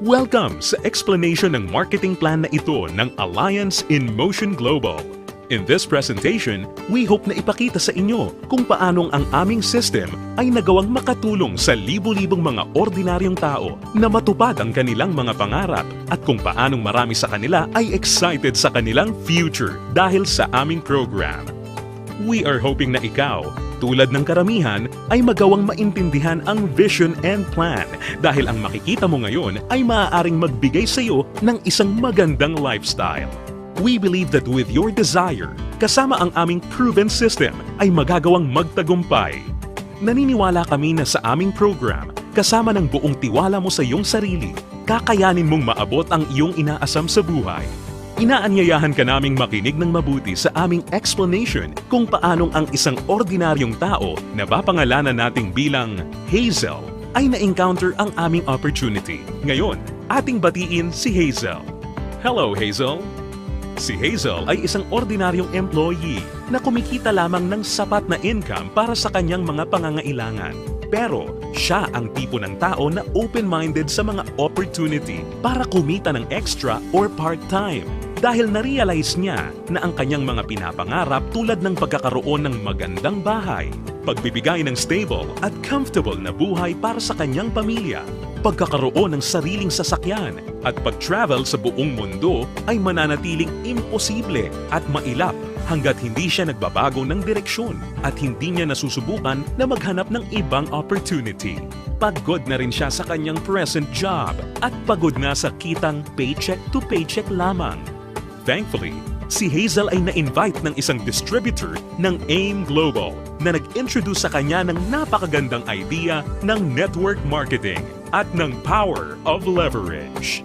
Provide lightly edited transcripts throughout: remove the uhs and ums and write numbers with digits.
Welcome sa explanation ng marketing plan na ito ng Alliance in Motion Global. In this presentation, we hope na ipakita sa inyo kung paanong ang aming system ay nagawang makatulong sa libu-libong mga ordinaryong tao na matupad ang kanilang mga pangarap at kung paanong marami sa kanila ay excited sa kanilang future dahil sa aming program. We are hoping na ikaw, tulad ng karamihan, ay magawang maintindihan ang vision and plan dahil ang makikita mo ngayon ay maaaring magbigay sa iyo ng isang magandang lifestyle. We believe that with your desire, kasama ang aming proven system ay magagawang magtagumpay. Naniniwala kami na sa aming program, kasama ng buong tiwala mo sa iyong sarili, kakayanin mong maabot ang iyong inaasam sa buhay. Inaanyayahan ka naming makinig ng mabuti sa aming explanation kung paanong ang isang ordinaryong tao na papangalanan nating bilang Hazel ay na-encounter ang aming opportunity. Ngayon, ating batiin si Hazel. Hello, Hazel! Si Hazel ay isang ordinaryong employee na kumikita lamang ng sapat na income para sa kanyang mga pangangailangan. Pero siya ang tipo ng tao na open-minded sa mga opportunity para kumita ng extra or part-time. Dahil na-realize niya na ang kanyang mga pinapangarap tulad ng pagkakaroon ng magandang bahay, pagbibigay ng stable at comfortable na buhay para sa kanyang pamilya, pagkakaroon ng sariling sasakyan at pag-travel sa buong mundo ay mananatiling imposible at mailap hanggat hindi siya nagbabago ng direksyon at hindi niya nasusubukan na maghanap ng ibang opportunity. Pagod na rin siya sa kanyang present job at pagod na sa kitang paycheck to paycheck lamang. Thankfully, si Hazel ay na-invite ng isang distributor ng AIM Global na nag-introduce sa kanya ng napakagandang idea ng network marketing at ng power of leverage.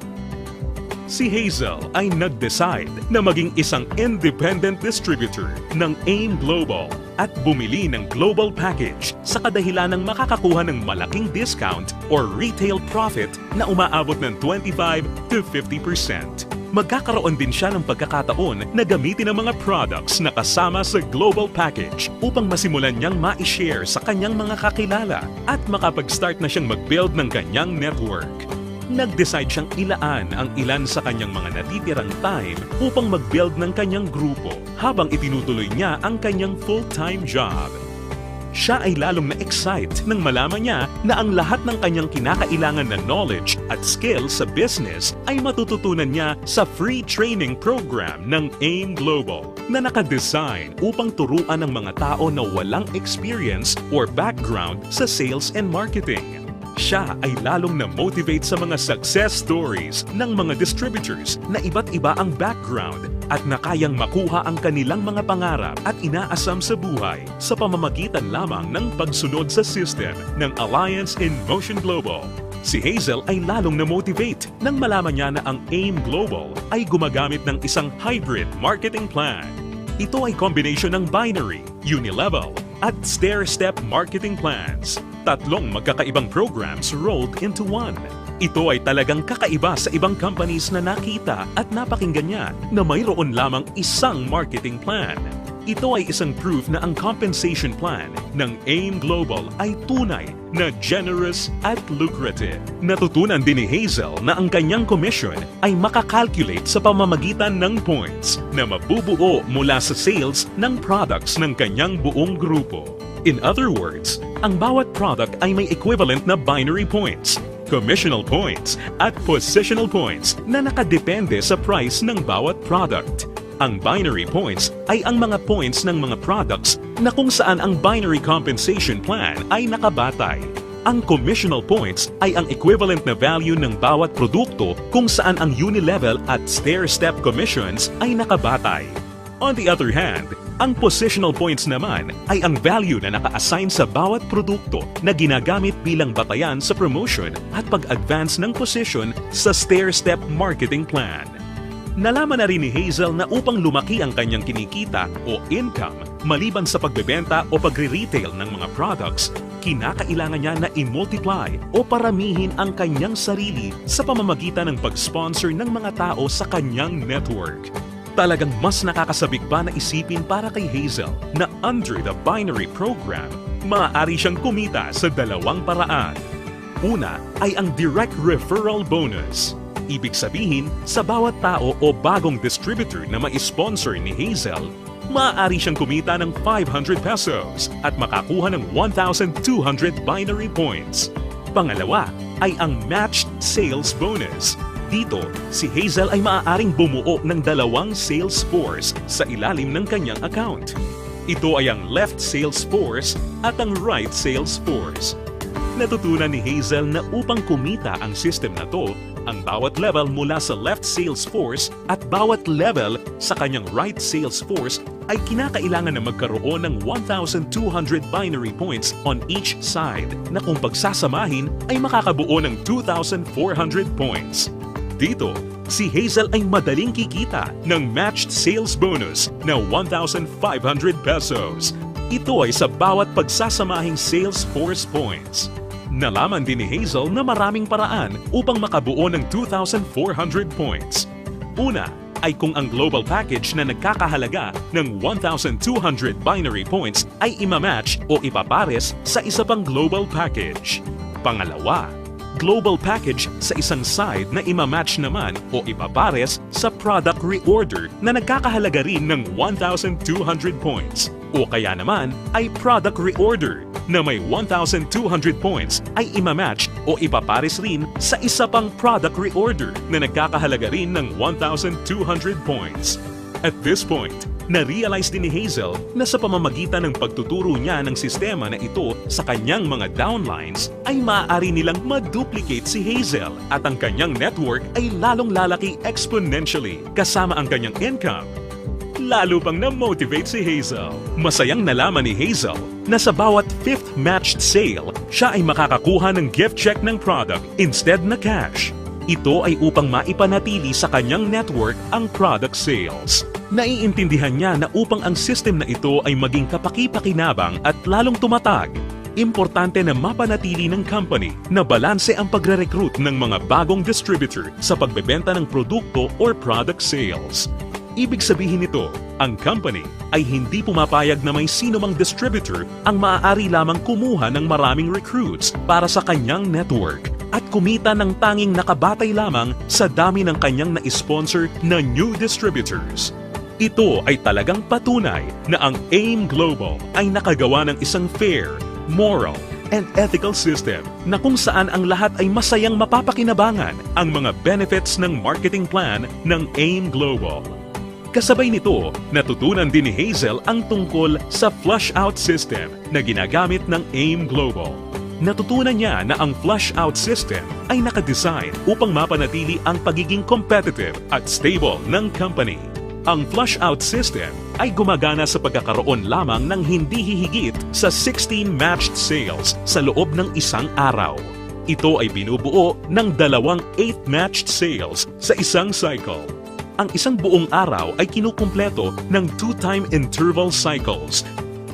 Si Hazel ay nag-decide na maging isang independent distributor ng AIM Global at bumili ng global package sa kadahilan ng makakakuha ng malaking discount or retail profit na umaabot ng 25 to 50%. Magkakaroon din siya ng pagkakataon na gamitin ang mga products na kasama sa global package upang masimulan niyang ma-share sa kanyang mga kakilala at makapag-start na siyang mag-build ng kanyang network. Nag-decide siyang ilaan ang ilan sa kanyang mga natitirang time upang mag-build ng kanyang grupo habang itinutuloy niya ang kanyang full-time job. Siya ay lalong na-excite nang malaman niya na ang lahat ng kanyang kinakailangan na knowledge at skills sa business ay matututunan niya sa free training program ng AIM Global na nakadesign upang turuan ng mga tao na walang experience or background sa sales and marketing. Siya ay lalong na-motivate sa mga success stories ng mga distributors na iba't iba ang background at na kayang makuha ang kanilang mga pangarap at inaasam sa buhay sa pamamagitan lamang ng pagsunod sa system ng Alliance in Motion Global. Si Hazel ay lalong na-motivate nang malaman niya na ang AIM Global ay gumagamit ng isang hybrid marketing plan. Ito ay combination ng binary, unilevel, at stair-step marketing plans. Tatlong magkakaibang programs rolled into one. Ito ay talagang kakaiba sa ibang companies na nakita at napakinggan niya na mayroon lamang isang marketing plan. Ito ay isang proof na ang compensation plan ng AIM Global ay tunay na generous at lucrative. Natutunan din ni Hazel na ang kanyang commission ay makakalculate sa pamamagitan ng points na mabubuo mula sa sales ng products ng kanyang buong grupo. In other words, ang bawat product ay may equivalent na binary points, commissional points, at positional points na nakadepende sa price ng bawat product. Ang binary points ay ang mga points ng mga products na kung saan ang binary compensation plan ay nakabatay. Ang commissional points ay ang equivalent na value ng bawat produkto kung saan ang unilevel at stair-step commissions ay nakabatay. On the other hand, ang positional points naman ay ang value na naka-assign sa bawat produkto na ginagamit bilang batayan sa promotion at pag-advance ng position sa stair-step marketing plan. Nalaman na rin ni Hazel na upang lumaki ang kanyang kinikita o income maliban sa pagbebenta o pagre-retail ng mga products, kinakailangan niya na i-multiply o paramihin ang kanyang sarili sa pamamagitan ng pag-sponsor ng mga tao sa kanyang network. Talagang mas nakakasabik pa na isipin para kay Hazel na under the binary program, maaari siyang kumita sa dalawang paraan. Una ay ang direct referral bonus. Ibig sabihin, sa bawat tao o bagong distributor na ma-sponsor ni Hazel, maaari siyang kumita ng 500 pesos at makakuha ng 1,200 binary points. Pangalawa ay ang matched sales bonus. Dito, si Hazel ay maaaring bumuo ng 2 sales force sa ilalim ng kanyang account. Ito ay ang left sales force at ang right sales force. Natutunan ni Hazel na upang kumita ang system na to, ang bawat level mula sa left sales force at bawat level sa kanyang right sales force ay kinakailangan na magkaroon ng 1,200 binary points on each side na kung pagsasamahin ay makakabuo ng 2,400 points. Dito, si Hazel ay madaling kikita ng matched sales bonus na 1,500 pesos. Ito ay sa bawat pagsasamahing sales force points. Nalaman din ni Hazel na maraming paraan upang makabuo ng 2,400 points. Una ay kung ang global package na nagkakahalaga ng 1,200 binary points ay imamatch o ipapares sa isa pang global package. Pangalawa, global package sa isang side na imamatch naman o ipapares sa product reorder na nagkakahalaga rin ng 1,200 points. O kaya naman ay product reorder na may 1,200 points ay imamatch o ipapares rin sa isa pang product reorder na nagkakahalaga rin ng 1,200 points. At this point, na-realize din ni Hazel na sa pamamagitan ng pagtuturo niya ng sistema na ito sa kanyang mga downlines ay maaari nilang ma-duplicate si Hazel at ang kanyang network ay lalong lalaki exponentially kasama ang kanyang income. Lalo pang na-motivate si Hazel. Masayang nalaman ni Hazel na sa bawat 5th matched sale, siya ay makakakuha ng gift check ng product instead na cash. Ito ay upang maipanatili sa kanyang network ang product sales. Naiintindihan niya na upang ang system na ito ay maging kapaki-pakinabang at lalong tumatag, importante na mapanatili ng company na balanse ang pagre-recruit ng mga bagong distributor sa pagbebenta ng produkto or product sales. Ibig sabihin nito, ang company ay hindi pumapayag na may sino mang distributor ang maaari lamang kumuha ng maraming recruits para sa kanyang network at kumita ng tanging nakabatay lamang sa dami ng kanyang na-sponsor na new distributors. Ito ay talagang patunay na ang AIM Global ay nakagawa ng isang fair, moral, and ethical system na kung saan ang lahat ay masayang mapapakinabangan ang mga benefits ng marketing plan ng AIM Global. Kasabay nito, natutunan din ni Hazel ang tungkol sa flush-out system na ginagamit ng AIM Global. Natutunan niya na ang flush-out system ay nakadesign upang mapanatili ang pagiging competitive at stable ng company. Ang flush-out system ay gumagana sa pagkakaroon lamang ng hindi hihigit sa 16 matched sales sa loob ng isang araw. Ito ay binubuo ng 2 8th matched sales sa isang cycle. Ang isang buong araw ay kinukumpleto ng 2-time interval cycles.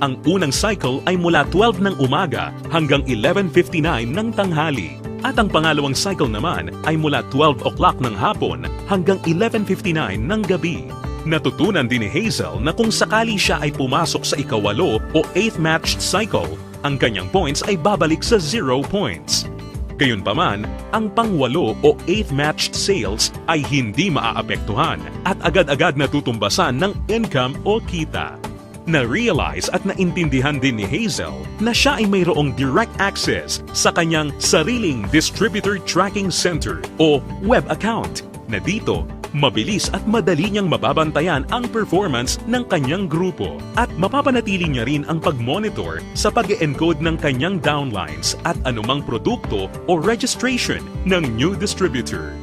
Ang unang cycle ay mula 12 ng umaga hanggang 11:59 ng tanghali. At ang pangalawang cycle naman ay mula 12 o'clock ng hapon hanggang 11:59 ng gabi. Natutunan din ni Hazel na kung sakali siya ay pumasok sa ikawalo o 8th matched cycle, ang kanyang points ay babalik sa 0 points. Gayunpaman, ang pangwalo o 8th matched sales ay hindi maaapektuhan at agad-agad natutumbasan ng income o kita. Na-realize at naintindihan din ni Hazel na siya ay mayroong direct access sa kanyang sariling Distributor Tracking Center o web account na dito mabilis at madali niyang mababantayan ang performance ng kanyang grupo at mapapanatili niya rin ang pag-monitor sa pag-encode ng kanyang downlines at anumang produkto o registration ng new distributor.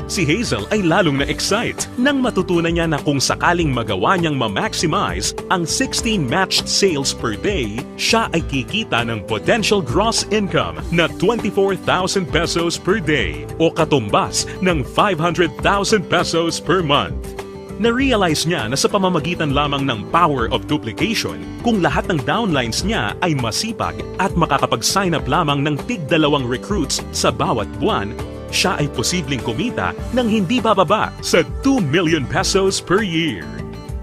Si Hazel ay lalong na-excite nang matutunan niya na kung sakaling magawa niyang ma-maximize ang 16 matched sales per day, siya ay kikita ng potential gross income na 24,000 pesos per day o katumbas ng 500,000 pesos per month. Na-realize niya na sa pamamagitan lamang ng power of duplication, kung lahat ng downlines niya ay masipag at makakapag-sign up lamang ng tig-2 recruits sa bawat buwan, siya ay posibleng kumita ng hindi bababa sa 2 million pesos per year.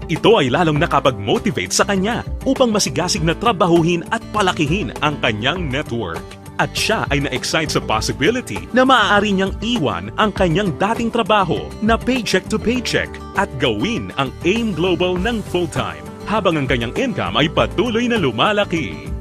Ito ay lalong nakapag-motivate sa kanya upang masigasig na trabahuhin at palakihin ang kanyang network. At siya ay na-excite sa possibility na maaari niyang iwan ang kanyang dating trabaho na paycheck to paycheck at gawin ang AIM Global ng full-time habang ang kanyang income ay patuloy na lumalaki.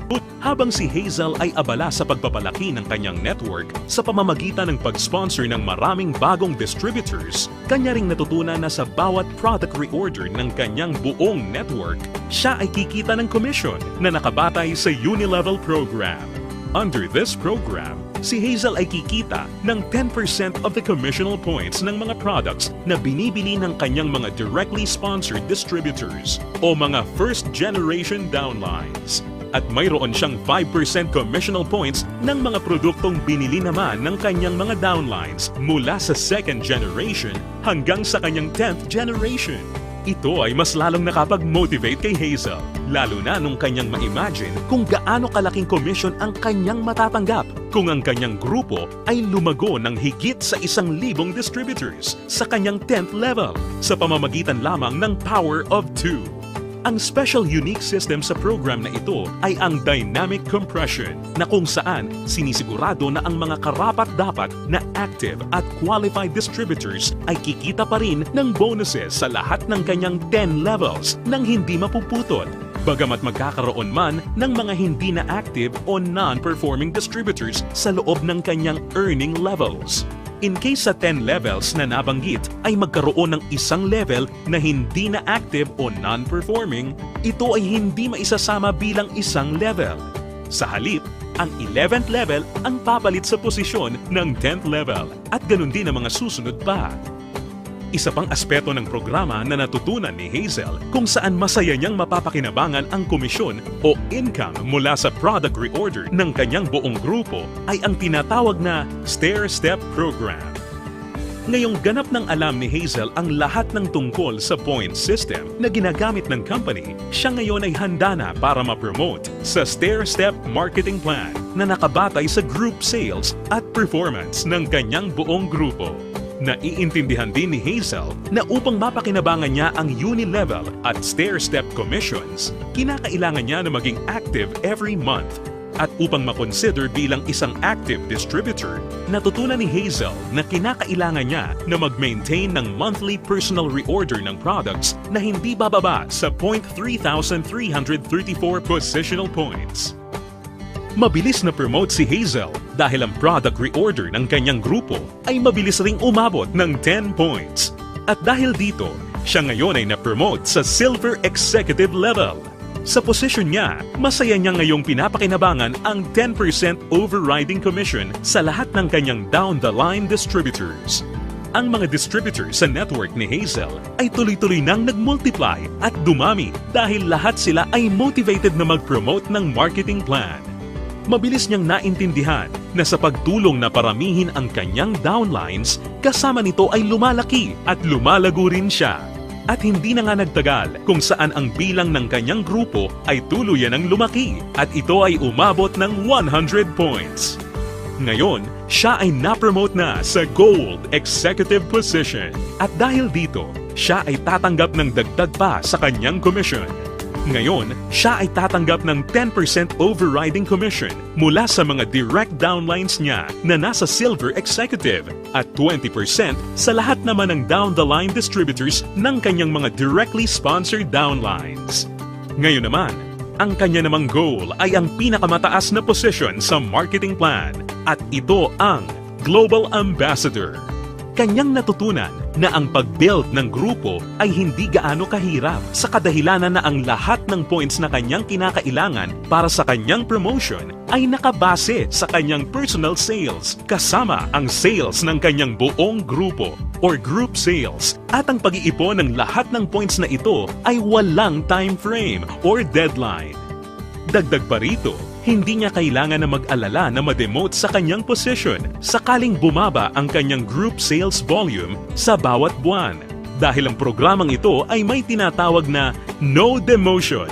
Habang si Hazel ay abala sa pagpapalaki ng kanyang network sa pamamagitan ng pag-sponsor ng maraming bagong distributors, kanya ring natutunan na sa bawat product reorder ng kanyang buong network, siya ay kikita ng commission na nakabatay sa Unilevel program. Under this program, si Hazel ay kikita ng 10% of the commissional points ng mga products na binibili ng kanyang mga directly sponsored distributors o mga first-generation downlines. At mayroon siyang 5% commissional points ng mga produktong binili naman ng kanyang mga downlines mula sa second generation hanggang sa kanyang 10th generation. Ito ay mas lalong nakapag-motivate kay Hazel, lalo na nung kanyang ma-imagine kung gaano kalaking commission ang kanyang matatanggap kung ang kanyang grupo ay lumago ng higit sa 1,000 distributors sa kanyang 10th level sa pamamagitan lamang ng Power of 2. Ang special unique system sa program na ito ay ang dynamic compression na kung saan sinisigurado na ang mga karapat-dapat na active at qualified distributors ay kikita pa rin ng bonuses sa lahat ng kanyang 10 levels nang hindi mapuputol. Bagamat magkakaroon man ng mga hindi na active o non-performing distributors sa loob ng kanyang earning levels. In case sa 10 levels na nabanggit ay magkaroon ng isang level na hindi na active o non-performing, ito ay hindi maisasama bilang isang level. Sa halip, ang 11th level ang papalit sa posisyon ng 10th level at ganun din ang mga susunod pa. Isa pang aspeto ng programa na natutunan ni Hazel kung saan masaya niyang mapapakinabangan ang komisyon o income mula sa product reorder ng kanyang buong grupo ay ang tinatawag na stair-step program. Ngayong ganap ng alam ni Hazel ang lahat ng tungkol sa point system na ginagamit ng company, siya ngayon ay handa na para ma-promote sa stair-step marketing plan na nakabatay sa group sales at performance ng kanyang buong grupo. Naiintindihan din ni Hazel na upang mapakinabangan niya ang Unilevel at stair-step commissions, kinakailangan niya na maging active every month. At upang makonsider bilang isang active distributor, natutunan ni Hazel na kinakailangan niya na mag-maintain ng monthly personal reorder ng products na hindi bababa sa 3,334 positional points. Mabilis na promote si Hazel dahil ang product reorder ng kanyang grupo ay mabilis ring umabot ng 10 points. At dahil dito, siya ngayon ay na-promote sa Silver Executive level. Sa posisyon niya, masaya niya ngayong pinapakinabangan ang 10% overriding commission sa lahat ng kanyang down-the-line distributors. Ang mga distributors sa network ni Hazel ay tuloy-tuloy nang nag-multiply at dumami dahil lahat sila ay motivated na mag-promote ng marketing plan. Mabilis niyang naintindihan na sa pagtulong na paramihin ang kanyang downlines, kasama nito ay lumalaki at lumalago rin siya. At hindi na nga nagtagal kung saan ang bilang ng kanyang grupo ay tuluyan ng lumaki at ito ay umabot ng 100 points. Ngayon, siya ay na-promote na sa Gold Executive position at dahil dito, siya ay tatanggap ng dagdag pa sa kanyang commission. Ngayon, siya ay tatanggap ng 10% overriding commission mula sa mga direct downlines niya na nasa Silver Executive at 20% sa lahat naman ng down-the-line distributors ng kanyang mga directly sponsored downlines. Ngayon naman, ang kanya namang goal ay ang pinakamataas na position sa marketing plan at ito ang Global Ambassador. Kanyang natutunan na ang pag-build ng grupo ay hindi gaano kahirap sa kadahilanan na ang lahat ng points na kanyang kinakailangan para sa kanyang promotion ay nakabase sa kanyang personal sales kasama ang sales ng kanyang buong grupo or group sales at ang pag-iipon ng lahat ng points na ito ay walang time frame or deadline. Dagdag pa rito, hindi niya kailangan na mag-alala na ma-demote sa kanyang position sakaling bumaba ang kanyang group sales volume sa bawat buwan dahil ang programang ito ay may tinatawag na no demotion.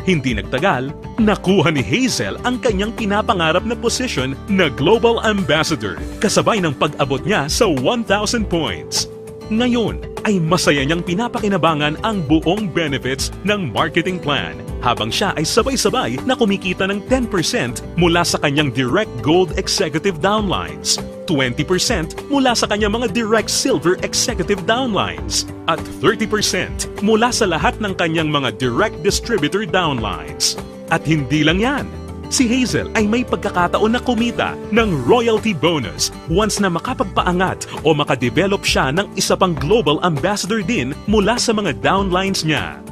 Hindi nagtagal, nakuha ni Hazel ang kanyang pinapangarap na position na Global Ambassador kasabay ng pag-abot niya sa 1,000 points. Ngayon ay masaya niyang pinapakinabangan ang buong benefits ng marketing plan habang siya ay sabay-sabay na kumikita ng 10% mula sa kanyang direct gold executive downlines, 20% mula sa kanyang mga direct silver executive downlines, at 30% mula sa lahat ng kanyang mga direct distributor downlines. At hindi lang yan, si Hazel ay may pagkakataon na kumita ng royalty bonus once na makapagpaangat o makadevelop siya ng isa pang global ambassador din mula sa mga downlines niya.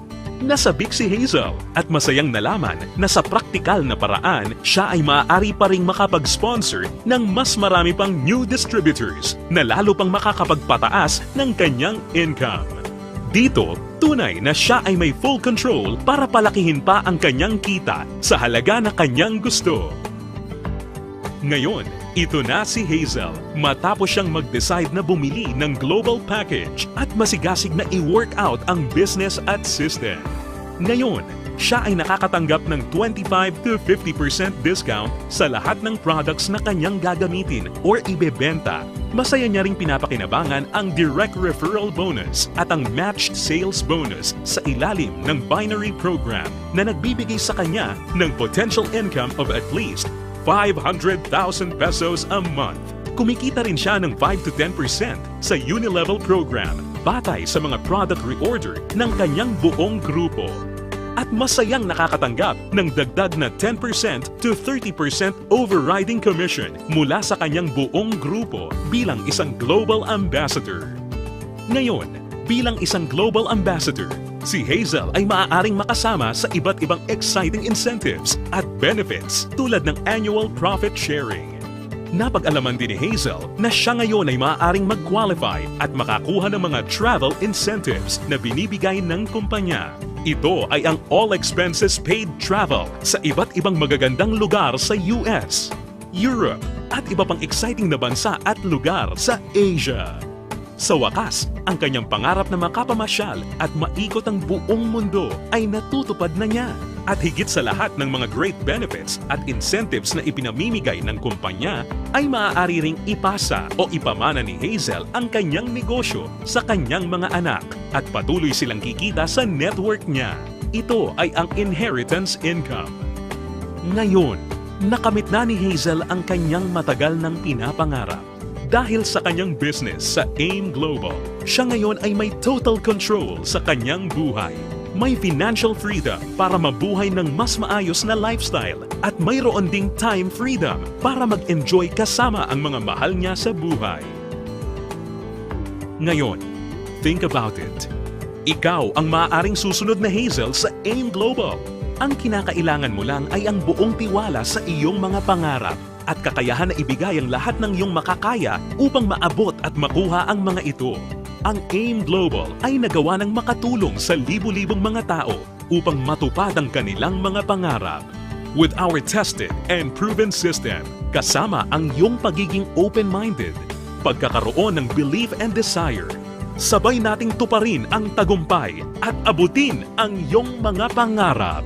Nasabik si Hazel at masayang nalaman na sa praktikal na paraan siya ay maaari pa ring makapag-sponsor ng mas marami pang new distributors na lalo pang makakapagpataas ng kanyang income. Dito, tunay na siya ay may full control para palakihin pa ang kanyang kita sa halaga na kanyang gusto. Ngayon, ito na si Hazel matapos siyang mag-decide na bumili ng global package at masigasig na i-work out ang business at system. Ngayon, siya ay nakakatanggap ng 25 to 50% discount sa lahat ng products na kanyang gagamitin or ibebenta. Masaya niya ring pinapakinabangan ang direct referral bonus at ang matched sales bonus sa ilalim ng binary program na nagbibigay sa kanya ng potential income of at least 500,000 pesos a month. Kumikita rin siya ng 5 to 10% sa Unilevel program batay sa mga product reorder ng kanyang buong grupo. At masayang nakakatanggap ng dagdag na 10% to 30% overriding commission mula sa kanyang buong grupo bilang isang global ambassador. Ngayon, bilang isang global ambassador, si Hazel ay maaaring makasama sa iba't ibang exciting incentives at benefits tulad ng annual profit sharing. Napag-alaman din ni Hazel na siya ngayon ay maaaring mag-qualify at makakuha ng mga travel incentives na binibigay ng kumpanya. Ito ay ang all expenses paid travel sa iba't ibang magagandang lugar sa US, Europe, at iba pang exciting na bansa at lugar sa Asia. Sa wakas, ang kanyang pangarap na makapamasyal at maikot ang buong mundo ay natutupad na niya. At higit sa lahat ng mga great benefits at incentives na ipinamimigay ng kumpanya, ay maaari ring ipasa o ipamana ni Hazel ang kanyang negosyo sa kanyang mga anak at patuloy silang kikita sa network niya. Ito ay ang inheritance income. Ngayon, nakamit na ni Hazel ang kanyang matagal ng pinapangarap. Dahil sa kanyang business sa AIM Global, siya ngayon ay may total control sa kanyang buhay. May financial freedom para mabuhay ng mas maayos na lifestyle at mayroon ding time freedom para mag-enjoy kasama ang mga mahal niya sa buhay. Ngayon, think about it. Ikaw ang maaaring susunod na Hazel sa AIM Global. Ang kinakailangan mo lang ay ang buong tiwala sa iyong mga pangarap at kakayahan na ibigay ang lahat ng iyong makakaya upang maabot at makuha ang mga ito. Ang AIM Global ay nagawa ng makatulong sa libu-libong mga tao upang matupad ang kanilang mga pangarap. With our tested and proven system, kasama ang iyong pagiging open-minded, pagkakaroon ng belief and desire, sabay nating tuparin ang tagumpay at abutin ang iyong mga pangarap.